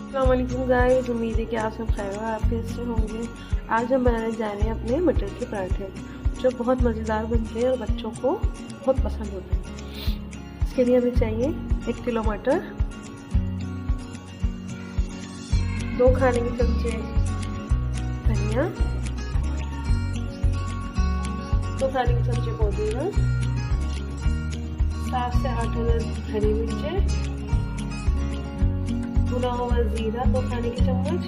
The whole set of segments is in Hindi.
अस्सलामुअलैकुम गाइस, उम्मीद है कि आप सब खैर आफियत से होंगे। आज हम बनाने जा रहे हैं अपने मटर के पराठे, जो बहुत मज़ेदार बनते हैं और बच्चों को बहुत पसंद होते हैं। इसके लिए हमें चाहिए 1 किलो मटर, 2 खाने के चमचे धनिया, 2 खाने के चमचे पुदीना, 7 से 8 हरी मिर्चें, भुना हुआ जीरा 2 खाने के चम्मच,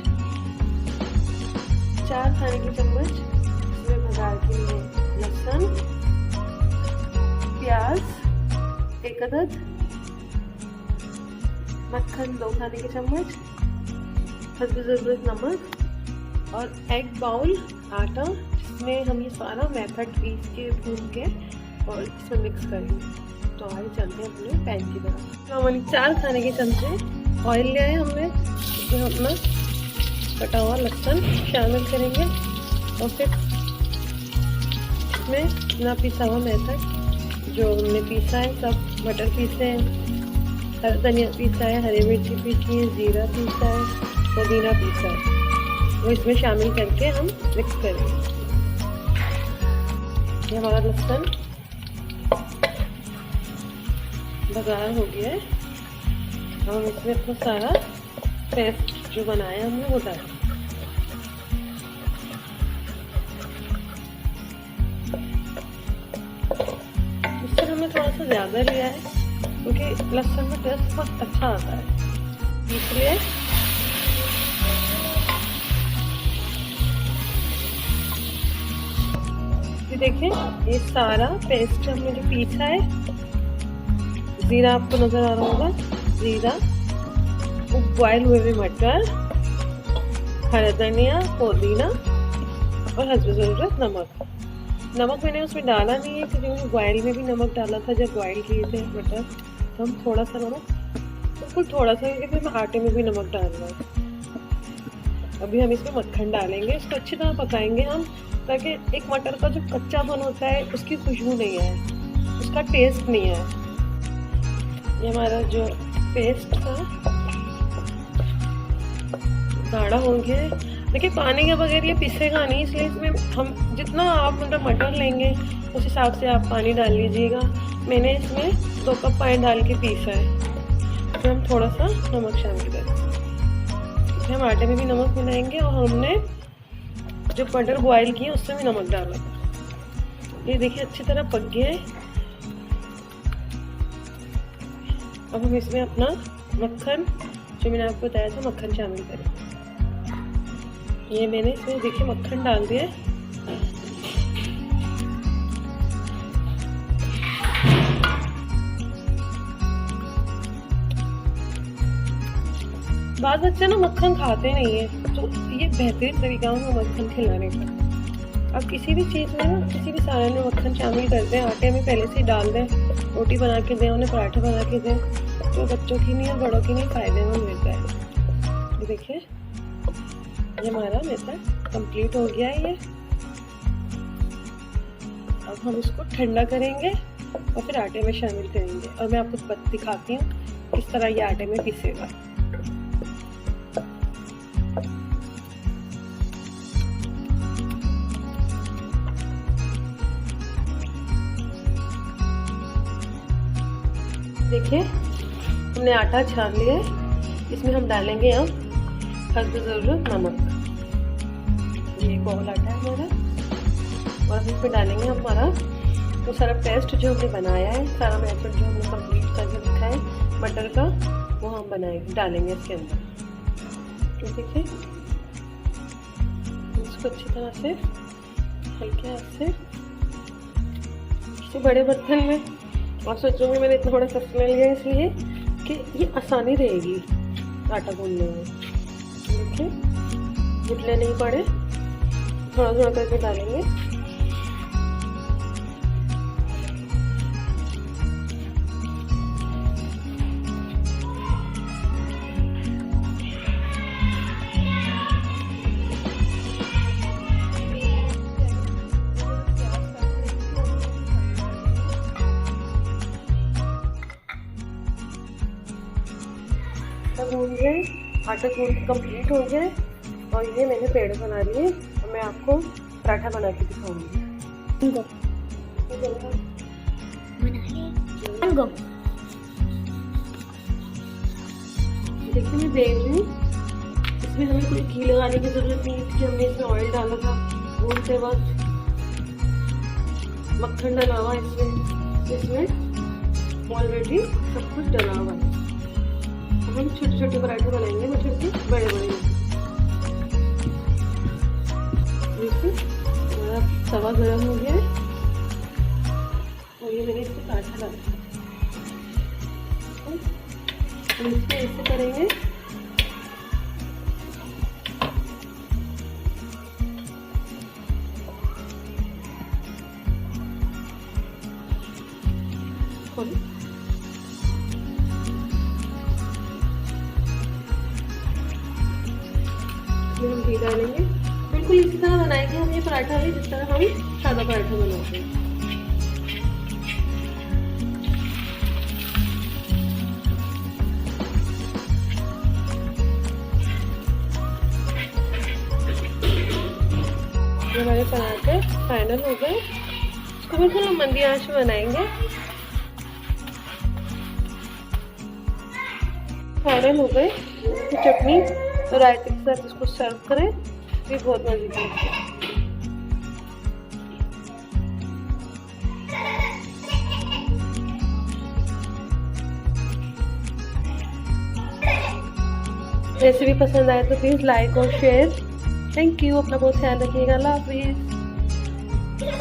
4 खाने के चम्मच इसमें बघार के लिए लहसुन, प्याज 1 अदद, मक्खन 2 खाने के चम्मच, हस्ब ज़रूरत नमक और एक बाउल आटा, जिसमें हम ये सारा मेथड पीस के भून के और इसमें मिक्स करेंगे। तो आगे चलते हैं अपने पैन की तरफ। 4 खाने के चमचे ऑयल लिया है हमने, इसमें अपना कटा हुआ लहसुन शामिल करेंगे और फिर इसमें अपना पिसा हुआ मेथड जो हमने पीसा है, सब मटर पीसे हैं, हरा धनिया पीसा है, हरी मिर्ची पीसी है, जीरा पीसा है, पुदीना पीसा है, वो इसमें शामिल करके हम मिक्स करेंगे। ये हमारा लहसुन बघार हो गया है। हम इसमें अपना सारा पेस्ट जो बनाया हमने वो डालें। इससे हमने थोड़ा सा ज़्यादा लिया है क्योंकि लहसुन में टेस्ट बहुत अच्छा आता है, इसलिए ये देखिए ये सारा पेस्ट हमने जो पीसा है, जीरा आपको नजर आ रहा होगा, जीरा, बॉयल हुए हुए मटर, हरा धनिया, पुदीना और हस्ब ज़रूरत नमक मैंने उसमें डाला नहीं है क्योंकि मैंने बॉयल में भी नमक डाला था जब बॉयल किए थे मटर, तो हम थोड़ा सा नमक, बिल्कुल थोड़ा सा, क्योंकि फिर मैं आटे में भी नमक डाल रहा हूँ। अभी हम इसमें मक्खन डालेंगे, इसको अच्छी तरह पकाएंगे हम, ताकि एक मटर का जो कच्चापन होता है उसकी खुशबू नहीं आए, उसका टेस्ट नहीं आए। ये हमारा जो पेस्ट था गाढ़ा हो गया है। देखिए पानी के बगैर ये पिसेगा नहीं, इसलिए इसमें हम जितना आप मतलब मटर लेंगे उस हिसाब से आप पानी डाल लीजिएगा। मैंने इसमें 2 कप पानी डाल के पीसा है। फिर हम थोड़ा सा नमक शामिल करेंगे, हम आटे में भी नमक मिलाएंगे और हमने जो मटर बॉयल किए उससे भी नमक डाला। ये देखिए अच्छी तरह पक गया है। अब हम इसमें अपना मक्खन जो मैंने आपको बताया था मक्खन शामिल करें। ये मैंने इसमें देखिए मक्खन डाल दिया है। बाद बच्चे ना मक्खन खाते नहीं है, तो ये बेहतरीन तरीका है मक्खन खिलाने का। आप किसी भी चीज़ में ना, किसी भी सालन में मक्खन शामिल कर दें, आटे में पहले से ही डाल दें, रोटी बना के दें, उन्हें पराठे बना के दें, तो बच्चों की नहीं और बड़ों की नहीं फ़ायदेमंद मिलता है। ये देखिए ये हमारा मेथड कंप्लीट हो गया है। ये अब हम इसको ठंडा करेंगे और फिर आटे में शामिल करेंगे, और मैं आपको दिखाती हूँ किस तरह ये आटे में पिसेगा। देखिए हमने आटा छान लिया है, इसमें हम डालेंगे अब हस्ब ज़रूरत नमक। ये बाउल आटा है हमारा, और हम इसमें डालेंगे हमारा वो सारा पेस्ट जो हमने बनाया है, सारा मेथड जो हमने कंप्लीट करके रखा है मटर का, वो हम डालेंगे इसके अंदर। तो देखिए इसको अच्छी तरह से हल्के हाथ से, बड़े बर्तन में, और सोचूंगी मैंने इतना बड़ा सब्जी लिया इसलिए कि ये आसानी रहेगी आटा गूंदने में। देखिए गुटले नहीं पड़े, थोड़ा थोड़ा करके डालेंगे। भून गए आटा गूंद कंप्लीट हो गया है और ये मैंने पेड़ बना लिए और मैं आपको पराठा बना के दिखाऊंगी। देखिए मैं देख रही हूँ, इसमें हमें कोई घी लगाने की जरूरत नहीं है, हमने इसमें ऑयल डाला था भूनते वक्त, मक्खन डाला हुआ इसमें ऑलरेडी सब कुछ डला हुआ है। हम छोटे छोटे पराठे बनाएंगे, मैं छोटे बड़े बड़े। देखिए हमारा तवा गर्म हो गया है और ये मैंने इसको पराठा डाला और इसको ऐसे करेंगे। हम घी डालेंगे, बिल्कुल इसी तरह बनाएंगे हम ये पराठा भी जिस तरह हम सादा पराठा बनाते हैं। ये हमारे पराठे फाइनल हो गए, इसको बिल्कुल मंदी आंच में बनाएंगे। फाइनल हो गए, चटनी तो रायते के साथ इसको सर्व करें, ये बहुत मजेदार है। रेसिपी पसंद आए तो प्लीज़ लाइक और शेयर। थैंक यू, अपना बहुत ख्याल रखिएगा। अल्लाह हाफिज़।